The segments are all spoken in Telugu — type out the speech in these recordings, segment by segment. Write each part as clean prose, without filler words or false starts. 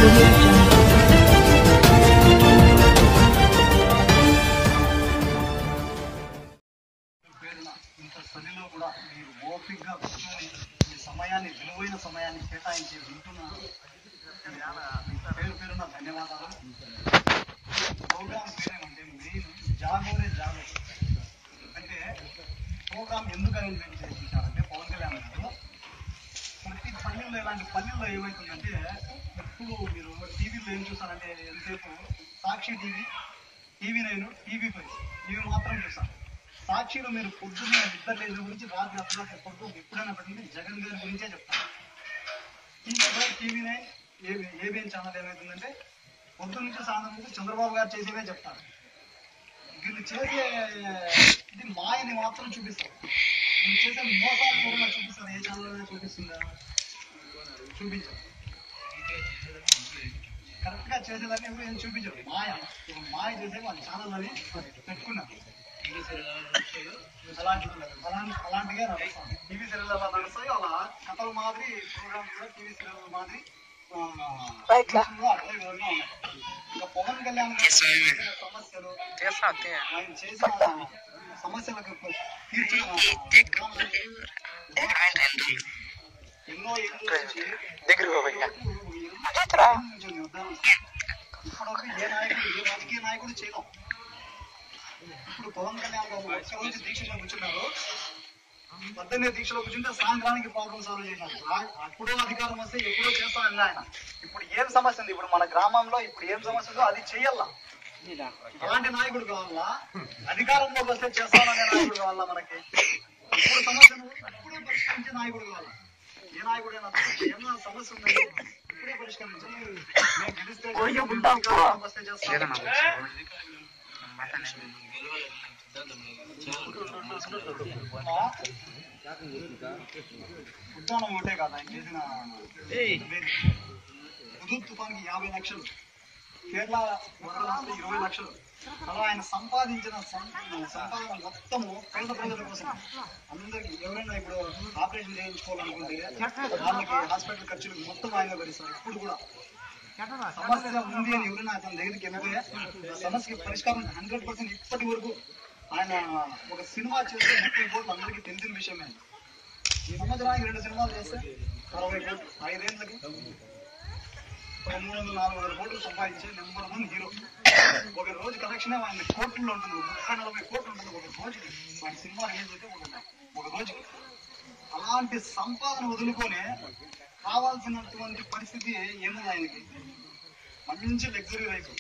audio jungle. సమయాన్ని విలువైన సమయాన్ని కేటాయించి వింటున్న పేరు పేరున ధన్యవాదాలు. ప్రోగ్రామ్ పేరేమంటే మెయిన్ జాగోరే జాగో అంటే ప్రోగ్రామ్ ఎందుకని ఇన్వెంట్ చేయించారంటే పవన్ కళ్యాణ్ గారు ప్రతి పల్లెల్లో ఇలాంటి పల్లెల్లో ఏమవుతుందంటే ఎప్పుడు మీరు టీవీలో ఏం చూస్తారంటే ఎంతసేపు సాక్షి టీవీ, TV9, TV5 ఇవి మాత్రం చూస్తారు. సాక్షిలో మీరు పొద్దున్న నిద్రలేని గురించి రాత్రి అప్పుడు పొద్దు ఎప్పుడైనా పెట్టింది జగన్ గారి గురించే చెప్తారు. TV9 ఏబిఎన్ ఛానల్ ఏమవుతుందంటే పొద్దు నుంచి సాయంత్రం నుంచి చంద్రబాబు గారు చేసేవే చెప్తారు. వీళ్ళు చేసే ఇది మాయని మాత్రం చూపిస్తారు. వీళ్ళు చేసే మోసాలు కూడా చూపిస్తారు. ఏ ఛానల్ చూపిస్తుందా? చూపించారు. కరెక్ట్ గా చేసేదాన్ని ఎవరు ఏం చూపించారు. మాయ చేసే వాళ్ళు ఛానల్ అని పెట్టుకున్నారు. అలాంటిగా నడుస్తాయి. టీవీ సీరియల్ అలా నడుస్తాయి. అలా కథల మాదిరి ప్రోగ్రామ్స్ కూడా టీవీ సీరియల్ మాదిరి అట్లే విధంగా ఉన్నాయి. ఇంకా పవన్ కళ్యాణ్ సమస్యలు ఆయన చేసిన సమస్యలకు ఎన్నో ఏళ్ళ నుంచి ఇప్పటివరకు ఏ రాజకీయ నాయకుడు చేయడం. ఇప్పుడు పవన్ కళ్యాణ్ గారు ఒక్క రోజు దీక్షలో కూర్చున్నారు. 18 దీక్షలో కూర్చుంటే సాయంత్రానికి ప్రాబ్లం సాల్వ్ చేశారు. అప్పుడో అధికారం వస్తే ఎప్పుడో చేస్తానని ఆయన. ఇప్పుడు ఏం సమస్య ఉంది? ఇప్పుడు మన గ్రామంలో ఇప్పుడు ఏం సమస్య ఉందో అది చెయ్యాల. అలాంటి నాయకుడు కావాలా? అధికారంలోకి వస్తే చేస్తాననే నాయకుడు కావాలా? మనకి ఇప్పుడు సమస్యను ఇప్పుడే పరిష్కరించే నాయకుడు కావాలా? ఏ నాయకుడైనా ఏమన్నా సమస్య ఉంది ఇప్పుడే పరిష్కరించాలి. మేము గెలిస్తే వస్తే చేస్తాం. ఉద్దానం ఒకటే కాదు ఆయన చేసిన హుదూద్ తుఫాన్కి 50 లక్షలు, కేరళ 20 లక్షలు, అలా ఆయన సంపాదించిన సంపాదన మొత్తము పేద ప్రజల కోసం అందరికి. ఎవరైనా ఇప్పుడు ఆపరేషన్ చేయించుకోవాలనుకుంటే వాళ్ళకి హాస్పిటల్ ఖర్చులు మొత్తం ఆయన భరిస్తారు. ఇప్పుడు కూడా సమస్య ఉంది అని ఎవరైనా అతని దగ్గరికి వెళ్తే సమస్యకి పరిష్కారం 100% ఇప్పటి వరకు ఆయన ఒక సినిమా చేస్తే 30 కోట్లు అందరికీ తెలిసిన విషయమే. ఈ సంవత్సరానికి 2 సినిమాలు చేస్తే 60 కోట్లు, 5 ఏళ్ళకి 300-400 కోట్లు సంపాదించే నెంబర్ 1 హీరో. ఒక రోజు కలెక్షన్ ఆయన కోట్లలో ఉంటుంది. 30-40 కోట్లు ఉంటుంది ఒక రోజుకి. ఆయన సినిమా రిలీజ్ అయితే ఒక రోజుకి. అలాంటి సంపాదన వదులుకొని కావాల్సినటువంటి పరిస్థితి ఏముంది ఆయనకి? మంచి లగ్జరీ లైఫ్,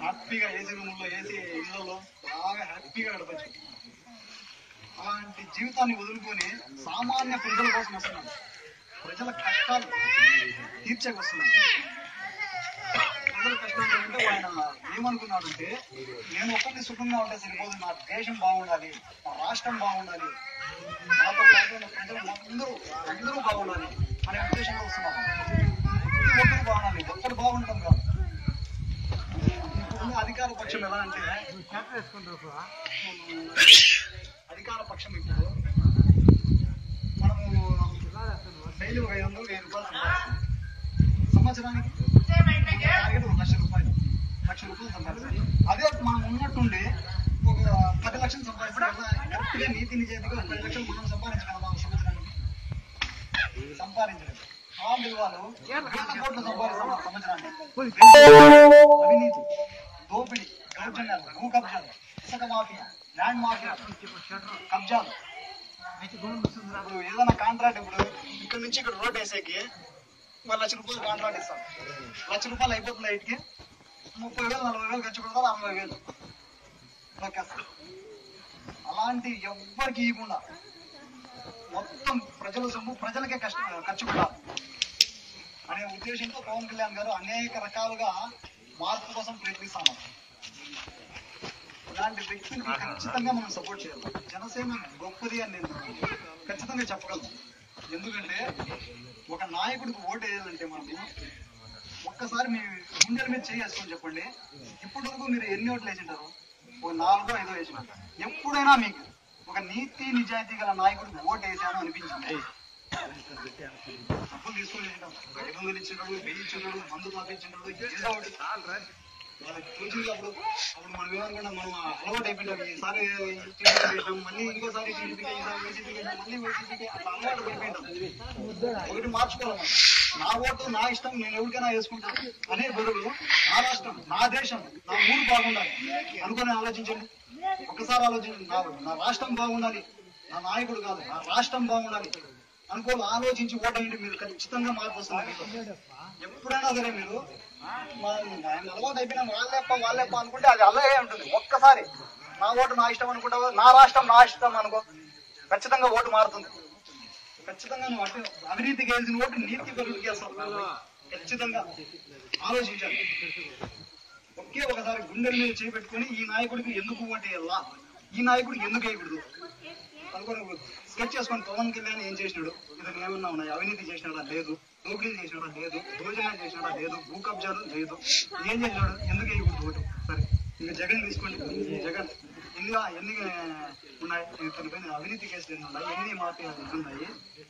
హ్యాపీగా ఏసీ రూముల్లో ఏసీ ఇళ్లలో బాగా హ్యాపీగా గడపచ్చు. అలాంటి జీవితాన్ని వదులుకొని సామాన్య ప్రజల కోసం వస్తున్నాడు. ప్రజల కష్టాలు తీర్చేకి వస్తున్నాడు. ప్రజల కష్టాలు ఏంటంటే ఆయన ఏమనుకున్నాడంటే నేను ఒక్కరిని సుఖంగా ఉంటే సరిపోదు, నా దేశం బాగుండాలి, నా రాష్ట్రం బాగుండాలి, నాతో పాటు ప్రజలు అందరూ బాగుండాలి అనే ఉద్దేశంలో వస్తున్నాను. ఒక్కరు బాగుండాలి, ఒక్కరు బాగుండటం కాదు. ఇప్పుడు అధికార పక్షం ఎలా అంటే అధికార పక్షం ఇప్పుడు మనము డైలీ ఒక 500-1000 రూపాయలు సంపాదిస్తాం. సంవత్సరానికి టార్గెట్ 1 లక్ష రూపాయలు సంపాదిస్తాం. అదే మనం ఉన్నట్టుండి ఒక 10 లక్షలు సంపాదిస్తాం. కరెక్ట్గా నీతి నిజాయితీగా 10 లక్షలు మనం సంపాదించగలమా? సంవత్సరానికి సంపాదించలేదు. ఆ విలువలు 1,000 కోట్లు సంపాదిస్తాం సంవత్సరానికి. అవినీతి, దోపిడీ, దౌర్జన్యాలు, భూ కబ్జాలు, ఇసుక మాఫియా, ల్యాండ్ మాఫియా, కబ్జాలు. ఇప్పుడు ఏదైనా కాంట్రాక్ట్, ఇప్పుడు ఇక్కడ నుంచి ఇక్కడ రోడ్ వేసేకి 1 లక్ష రూపాయలు కాంట్రాక్ట్ ఇస్తాం. 1 లక్ష రూపాయలు అయిపోతుంది. ఐటికి 30,000-40,000 ఖర్చు పెడతారు. 60,000 దొక్కేస్తారు. అలాంటి ఎవ్వరికి ఇవ్వకుండా మొత్తం ప్రజల సొమ్ము ప్రజలకే ఖర్చు పెట్టాలి అనే ఉద్దేశంతో పవన్ కళ్యాణ్ గారు అనేక రకాలుగా మార్పు కోసం ప్రయత్నిస్తాను. ఇలాంటి వ్యక్తిని ఖచ్చితంగా మనం సపోర్ట్ చేయాలి. జనసేన గొప్పది అని నేను ఖచ్చితంగా చెప్పగలను. ఎందుకంటే ఒక నాయకుడికి ఓటు వేయాలంటే మనము ఒక్కసారి మీ గుండెల మీద చేసుకొని చెప్పండి, ఇప్పటి వరకు మీరు ఎన్ని ఓట్లు వేసింటారు? ఒక 4-5 వేసినారు. ఎప్పుడైనా మీకు ఒక నీతి నిజాయితీ గల నాయకుడికి ఓటు వేసాను అనిపించింది? అప్పులు తీసుకొని 500 ఇచ్చినాడు, 1000 ఇచ్చినాడు, మందు తాపించినాడు, ఏదో ఒకటి వాళ్ళకి చూసింది. అప్పుడు మనం ఏమనుకున్నాం, మనం అలవాటు అయిపోయింటాం. ఈసారి చేసాం, మళ్ళీ ఇంకోసారి మళ్ళీ అట్లా అలవాటు అయిపోయింటాం. ఒకటి మార్చుకోవాలి, నా ఓటు నా ఇష్టం, నేను ఎవరికైనా వేసుకుంటాను అనే బదులు నా రాష్ట్రం, నా దేశం, నా ఊరు బాగుండాలి అనుకుని ఆలోచించండి. ఒకసారి ఆలోచించండి, నా రాష్ట్రం బాగుండాలి, నా నాయకుడు కాదు, నా రాష్ట్రం బాగుండాలి అనుకోవాలి. ఆలోచించి ఓటండి, మీరు ఖచ్చితంగా మార్పు వస్తుంది. ఎప్పుడైనా సరే మీరు అలవాటు అయిపోయినా వాళ్ళేప్ప అనుకుంటే అది అలాగే ఉంటుంది. ఒక్కసారి నా ఓటు నా ఇష్టం అనుకుంటావు, నా రాష్ట్రం నా ఇష్టం అనుకో, ఖచ్చితంగా ఓటు మారుతుంది. ఖచ్చితంగా నువ్వు అటు అవినీతికి వేసిన ఓటు నీతి పరుడికి వేస్తావు. ఖచ్చితంగా ఆలోచించాలి. ఒకే ఒకసారి గుండెల మీద చేపెట్టుకుని ఈ నాయకుడికి ఎందుకు ఓటు వేయాలా, ఈ నాయకుడికి ఎందుకు వేయకూడదు అనుకోని స్కెచ్ చేసుకొని పవన్ కళ్యాణ్ ఏం చేసినాడు, ఇతను ఏమన్నా ఉన్నాయి, అవినీతి చేసినాడా లేదు, దోపిడీ చేసినాడా లేదు, దోజనం చేసినాడా లేదు, భూ కబ్జాలు లేదు, ఏం చేసినాడు, ఎందుకు వేయకూడదు ఓటు. సరే, ఇంకా జగన్ తీసుకోండి. జగన్ ఎన్ని ఉన్నాయి, ఇతని పైన అవినీతి కేసులు ఎన్ని ఉన్నాయి, ఎన్ని మాఫియాలు ఉన్నాయి,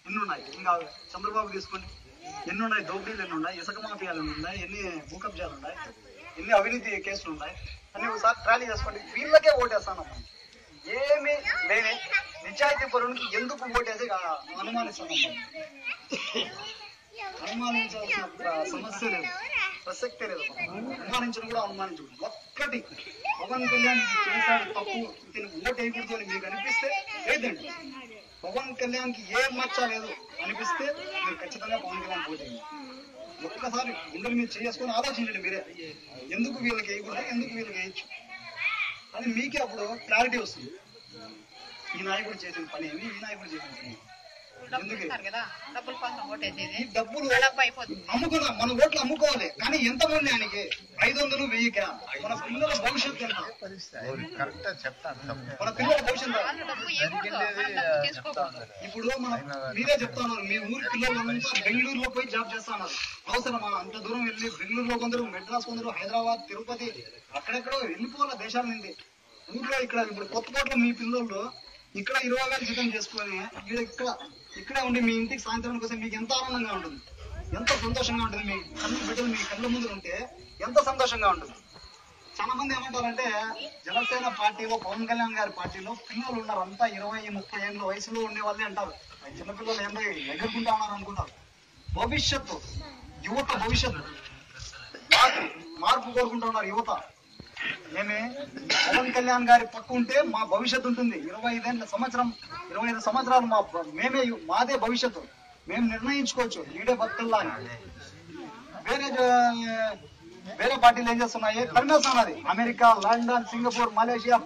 ఎన్ని ఉన్నాయి. ఇంకా చంద్రబాబు తీసుకోండి, ఎన్ని ఉన్నాయి, దోపిడీలు ఎన్ని ఉన్నాయి, ఇసుక మాఫియాలు ఎన్ని ఉన్నాయి, ఎన్ని భూ కబ్జాలు ఉన్నాయి, ఎన్ని అవినీతి కేసులు ఉన్నాయి అన్ని ఒకసారి ట్రాలీ చేసుకోండి. వీళ్ళకే ఓటేస్తాను. ఏమీ లేని నిజాయితీ పరునికి ఎందుకు ఓటేసి అనుమానిస్తాను. అనుమానించాల్సిన సమస్య లేదు, ప్రసక్తే లేదు. అనుమానించడం కూడా అనుమానించకూడదు. ఒక్కటి పవన్ కళ్యాణ్ చేశాడు తప్పు, ఇతను ఓటు వేయకూడదు అని మీకు అనిపిస్తే లేదండి. పవన్ కళ్యాణ్కి ఏం మచ్చ లేదు అనిపిస్తే మీరు ఖచ్చితంగా పవన్ కళ్యాణ్ ఓటు వేయండి. ఒక్కసారి గుండెలు మీరు చేసుకొని ఆలోచించండి మీరే, ఎందుకు వీళ్ళకి వేయకూడదు, ఎందుకు వీళ్ళకి వేయచ్చు అని మీకే అప్పుడు క్లారిటీ వస్తుంది. ఈ నాయకుడు చేసిన పని ఏమి, ఈ నాయకుడు చేసిన పని డబ్బులు అమ్ముకున్నాం, మన ఓట్లు అమ్ముకోవాలి. కానీ ఎంత మూల్యానికి? 500, 1000. మన పిల్లల భవిష్యత్తు ఎంత? మన పిల్లల భవిష్యత్తు ఇప్పుడు మీరే చెప్తాను, మీ ఊరి పిల్లలంతా బెంగళూరులో పోయి జాబ్ చేస్తున్నారు. అవసరమా అంత దూరం వెళ్ళి? బెంగళూరులో కొందరు, మెడ్రాస్ కొందరు, హైదరాబాద్, తిరుపతి, అక్కడెక్కడో వెళ్ళిపోవాలి దేశాల నుండి. ఊర్లో ఇక్కడ ఇప్పుడు కొత్తకోటలో మీ పిల్లలు ఇక్కడ 20,000 జీతం చేసుకొని ఇక్కడే ఉండి మీ ఇంటికి సాయంత్రం కోసం మీకు ఎంత ఆనందంగా ఉంటుంది, ఎంత సంతోషంగా ఉంటుంది. మీ బిడ్డలు మీ కళ్ళ ముందు ఉంటే ఎంత సంతోషంగా ఉంటుంది. చాలా మంది ఏమంటారంటే జనసేన పార్టీలో, పవన్ కళ్యాణ్ గారి పార్టీలో పిల్లలు ఉన్నారు, అంతా 20-30 ఏళ్ళ వయసులో ఉండే వాళ్ళే అంటారు. చిన్నపిల్లలు ఏంటో ఎగురుకుంటా ఉన్నారు అనుకుంటారు. భవిష్యత్తు, యువత భవిష్యత్తు, మార్పు కోరుకుంటా ఉన్నారు యువత. ఏమే పవన్ కళ్యాణ్ గారి పక్క ఉంటే మా భవిష్యత్తు ఉంటుంది. 25 సంవత్సరాలు మాదే భవిష్యత్తు, మేము నిర్ణయించుకోవచ్చు ఈడే బతుకల్లా అని. వేరే పార్టీలు ఏం చేస్తున్నాయి, తరిమేస్తున్నది. అమెరికా, లండన్, సింగపూర్, మలేషియా,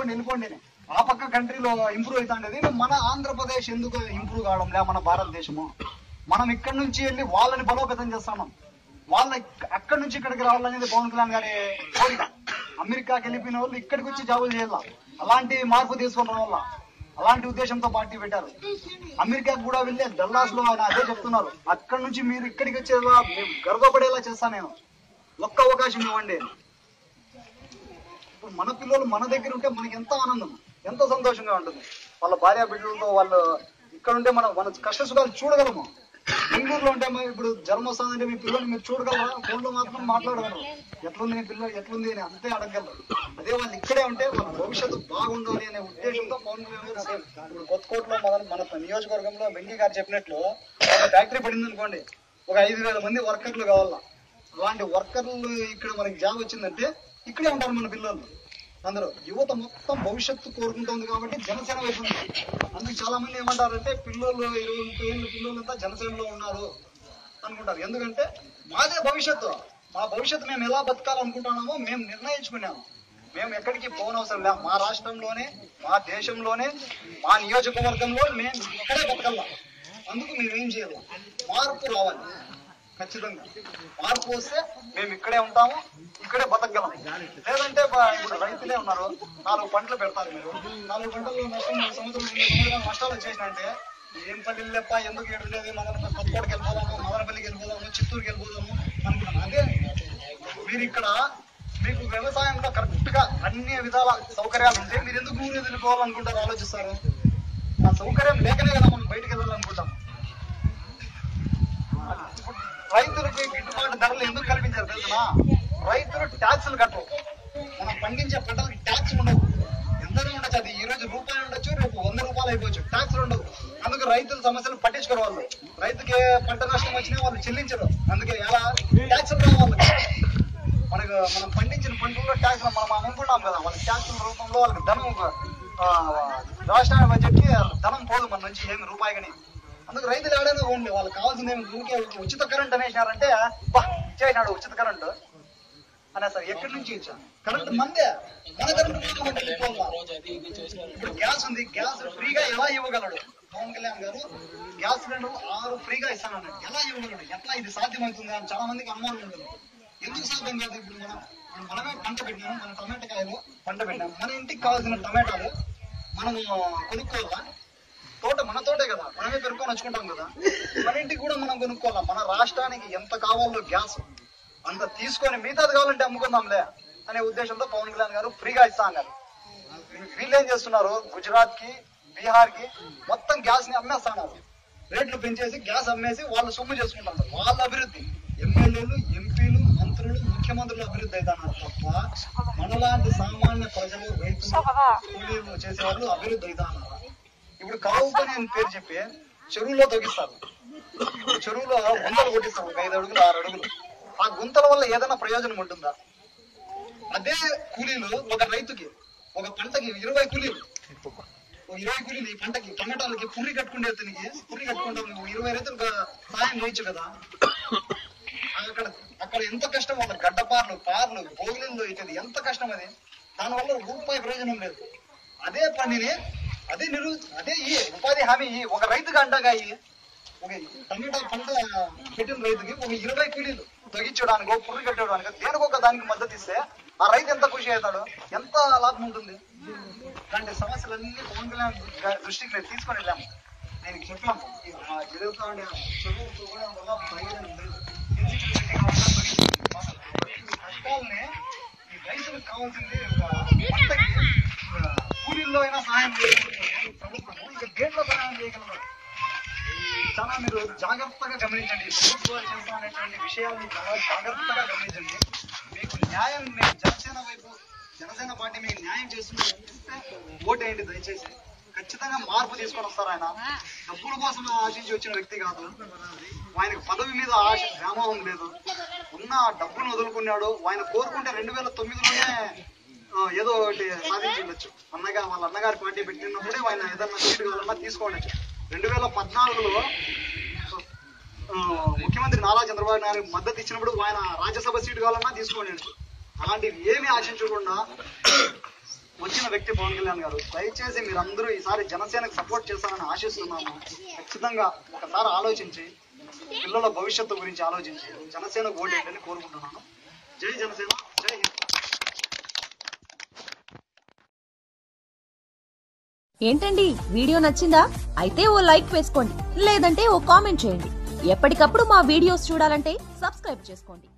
వెళ్ళిపోండి. ఆ పక్క కంట్రీలో ఇంప్రూవ్ అవుతుండేది. మన ఆంధ్రప్రదేశ్ ఎందుకు ఇంప్రూవ్ కావడం లే? మన భారతదేశము మనం ఇక్కడ నుంచి వెళ్ళి వాళ్ళని బలోపేతం చేస్తున్నాం. వాళ్ళ అక్కడి నుంచి ఇక్కడికి రావాలనేది పవన్ కళ్యాణ్ గారి కోరిక. అమెరికాకి వెళ్ళిపోయిన వాళ్ళు ఇక్కడికి వచ్చి జాబులు చేయాల, అలాంటి మార్పు తీసుకున్న వల్ల, అలాంటి ఉద్దేశంతో పార్టీ పెట్టారు. అమెరికాకు కూడా వెళ్ళి డల్లాస్ లో ఆయన అదే చెప్తున్నారు, అక్కడి నుంచి మీరు ఇక్కడికి వచ్చేలా మేము గర్వపడేలా చేస్తాను నేను, ఒక్క అవకాశం ఇవ్వండి. ఇప్పుడు మన పిల్లలు మన దగ్గర ఉంటే మనకి ఎంత ఆనందం, ఎంత సంతోషంగా ఉంటుంది. వాళ్ళ భార్య బిడ్డలతో వాళ్ళు ఇక్కడ ఉంటే మన కష్ట సుఖాలు చూడగలము. బెంగళూరులో ఉంటే ఇప్పుడు జ్వరం వస్తుందంటే మీ పిల్లలు మీరు చూడగలరా? ఫోన్లో మాత్రం మాట్లాడగలరు, ఎట్లుంది మీ పిల్లలు ఎట్లుంది అని అంతే అడగగలరు. అదే వాళ్ళు ఇక్కడే ఉంటే వాళ్ళ భవిష్యత్తు బాగుండాలి అనే ఉద్దేశంతో పవన్ కళ్యాణ్ ఇప్పుడు కొత్తకోటలో మన నియోజకవర్గంలో వెంకయ్య గారు చెప్పినట్లు ఒక ఫ్యాక్టరీ పడింది అనుకోండి, ఒక 5,000 మంది వర్కర్లు కావాలా. అలాంటి వర్కర్లు ఇక్కడ మనకి జాబ్ వచ్చిందంటే ఇక్కడే ఉంటారు మన పిల్లలు అందరూ. యువత మొత్తం భవిష్యత్తు కోరుకుంటుంది కాబట్టి జనసేన వైపు ఉంది. అందుకు చాలా మంది ఏమంటారంటే పిల్లలు 20-30 ఏళ్ళ పిల్లలంతా జనసేనలో ఉన్నారు అనుకుంటారు. ఎందుకంటే మాదే భవిష్యత్తు, మా భవిష్యత్తు మేము ఎలా బతకాలనుకుంటున్నామో మేము నిర్ణయించుకున్నాము. మేము ఎక్కడికి పోనవసరం లేదు, మా రాష్ట్రంలోనే, మా దేశంలోనే, మా నియోజకవర్గంలో మేము ఇక్కడే బతకల్లా. అందుకు మేమేం చేయాలి, మార్పు రావాలి. ఖచ్చితంగా మార్పు వస్తే మేము ఇక్కడే ఉంటాము, ఇక్కడే బతకగలం. లేదంటే ఇప్పుడు రైతులే ఉన్నారు, 4 పంటలు పెడతారు. మీరు 4 పంటల్లో నష్టం, 3 సంవత్సరాలు నష్టాలు వచ్చేసినంటే ఏం పల్లీలు లేప్ప, ఎందుకు ఏడులేదు, మనం కొత్తకోటకి వెళ్ళిపోదాము, మదనపల్లికి వెళ్ళిపోదాము, చిత్తూరుకి వెళ్ళిపోదాము అనుకున్నాను. అదే మీరు ఇక్కడ మీకు వ్యవసాయంలో కరెక్ట్ గా అన్ని విధాల సౌకర్యాలు ఉంటే మీరు ఎందుకు ఊరు వెళ్ళిపోవాలనుకుంటారు, ఆలోచిస్తారు. ఆ సౌకర్యం లేకనే కదా మనం బయటకు వెళ్ళాలనుకుంటాం. రైతులకి గిట్టుబాటు ధరలు ఎందుకు కల్పించారు తెలుసునా? రైతులు ట్యాక్సులు కట్టరు. మనం పండించే పంటలకి ట్యాక్సులు ఉండవు. ఎంతనే ఉండొచ్చు, అది ఈ రోజు రూపాయలు ఉండొచ్చు, రేపు 100 రూపాయలు అయిపోవచ్చు, ట్యాక్సులు ఉండవు. అందుకు రైతుల సమస్యలు పట్టించుకోరు వాళ్ళు. రైతుకి పంట నష్టం వచ్చినా వాళ్ళు చెల్లించరు. అందుకే ఎలా ట్యాక్సులు రావాలి. మనం పండించిన పంటల్లో ట్యాక్స్ మనం అమ్ముకుంటాం కదా, వాళ్ళకి ట్యాక్సుల రూపంలో వాళ్ళకి ధనం, రాష్ట్ర బడ్జెట్ కి ధనం పోదు మన నుంచి ఏమి రూపాయి కానీ. అందుకు రైతులు ఎవరైనా ఉండి వాళ్ళకి కావాల్సింది ఏమి, ఊరికే ఉచిత కరెంట్ అనేసినారంటే చేసినాడు ఉచిత కరెంట్ అనేసారు. ఎక్కడి నుంచి ఇచ్చా కరెంట్ మందే, మన కరెంట్ ఇప్పుడు గ్యాస్ ఉంది, గ్యాస్ ఫ్రీగా ఎలా ఇవ్వగలడు పవన్ కళ్యాణ్ గారు? గ్యాస్ సిలిండర్ 6 ఫ్రీగా ఇస్తానన్నాడు. ఎలా ఇవ్వగలడు? ఎట్లా ఇది సాధ్యమవుతుంది అని చాలా మందికి అనుమానం ఉంటుంది. ఎందుకు సాధ్యం కాదు? ఇప్పుడు మనమే పంట పెట్టినాము, మన టమాటాకాయలు పంట పెట్టినాము, మన ఇంటికి కావాల్సిన టమాటాలు మనము కొనుక్కోవాలా? తోట మన తోటే కదా, మనమే పెరుక్కొని వచ్చుకుంటాం కదా, మన ఇంటికి కూడా మనం కొనుక్కోవాలా? మన రాష్ట్రానికి ఎంత కావాలో గ్యాస్ అంత తీసుకొని మిగతాది కావాలంటే అమ్ముకుందాంలే అనే ఉద్దేశంతో పవన్ కళ్యాణ్ గారు ఫ్రీగా ఇస్తా అన్నారు. వీళ్ళు ఏం చేస్తున్నారు? గుజరాత్ కి, బీహార్ కి మొత్తం గ్యాస్ ని అమ్మేస్తున్నారు. రేట్లు పెంచేసి గ్యాస్ అమ్మేసి వాళ్ళు సొమ్ము చేసుకుంటారు. వాళ్ళ అభివృద్ధి, ఎమ్మెల్యేలు, ఎంపీలు, మంత్రులు, ముఖ్యమంత్రులు అభివృద్ధి అవుతున్నారు తప్ప మనలాంటి సామాన్య ప్రజలు, రైతులు, కూలీలు చేసేవాళ్ళు అభివృద్ధి అవుతున్నారు. ఇప్పుడు కావు పని అని పేరు చెప్పి చెరువులో తొగిస్తారు. చెరువులో గుంతలు కొట్టిస్తారు, 5 అడుగులు 6 అడుగులు. ఆ గుంతల వల్ల ఏదైనా ప్రయోజనం ఉంటుందా? అదే కూలీలు ఒక రైతుకి, ఒక పంటకి 20 కూలీలు, 20 కూలీలు ఈ పంటకి టమాటాలకి పుర్రి కట్టుకుంటే పుర్రి కట్టుకుంటాం, 20 రైతులకు సాయం చేయొచ్చు కదా. అక్కడ ఎంత కష్టం, వాళ్ళ గడ్డపార్లు, పార్లు, భోగిలు ఇచ్చేది ఎంత కష్టం అది. దానివల్ల రూపాయి ప్రయోజనం లేదు. అదే పనిని అదే ఉపాధి హామీ ఒక రైతుగా అండగా ఒక టమాటా పంట పెట్టిన రైతుకి ఒక 20 కూలీలు తగ్గించడానికి, పుర్రి కట్టడానికి, దేనికొక దానికి మద్దతు ఇస్తే ఆ రైతు ఎంత ఖుషి అవుతాడు, ఎంత లాభం ఉంటుంది. ఇలాంటి సమస్యలన్నీ పవన్ కళ్యాణ్ దృష్టికి నేను తీసుకొని వెళ్ళాము. నేను చెప్పాము జరుగుతూ ఉండే చదువుతూ కూడా వల్ల ప్రయోజనం లేదు. కష్టాలని ఈ రైతులకు కావాల్సింది పంటకి కూలీల్లో అయినా సహాయం చేయగలరు ప్రభుత్వము, ఇక దేంట్లో సహాయం చేయగలరు? చాలా మీరు జాగ్రత్తగా గమనించండి. ప్రభుత్వాలు చేస్తున్నటువంటి విషయాన్ని చాలా జాగ్రత్తగా గమనించండి. మీకు న్యాయం, మీకు జనసేన పార్టీ మీకు న్యాయం చేస్తుంటే ఓటేయండి దయచేసి. ఖచ్చితంగా మార్పు తీసుకొని వస్తారు. ఆయన డబ్బుల కోసం ఆశించి వచ్చిన వ్యక్తి కాదు. ఆయనకు పదవి మీద ఆశ, వ్యామోహం లేదు. ఉన్న డబ్బును వదులుకున్నాడు. ఆయన కోరుకుంటే 2009లోనే ఏదో ఒకటి సాధించవచ్చు. వాళ్ళ అన్నగారి పార్టీ పెట్టినప్పుడే ఆయన ఏదన్నా సీటు కావాలన్నా తీసుకోవచ్చు. 2014లో ముఖ్యమంత్రి నారా చంద్రబాబు నాయుడు మద్దతు ఇచ్చినప్పుడు ఆయన రాజ్యసభ సీటు కావాలన్నా తీసుకోవచ్చు. అలాంటివి ఏమీ ఆశించకుండా వచ్చిన వ్యక్తి పవన్ కళ్యాణ్ గారు. దయచేసి మీరందరూ ఈసారి జనసేనకు సపోర్ట్ చేస్తారని ఆశిస్తున్నాము. ఖచ్చితంగా ఒకసారి ఆలోచించి, పిల్లల భవిష్యత్తు గురించి ఆలోచించి జనసేనకు ఓటేయాలని కోరుకుంటున్నాను. జై జనసేన, జై హింద్. ఏంటండి, వీడియో నచ్చిందా? అయితే ఓ లైక్ వేసుకోండి, లేదంటే ఓ కామెంట్ చేయండి. ఎప్పటికప్పుడు మా వీడియోస్ చూడాలంటే సబ్స్క్రైబ్ చేసుకోండి.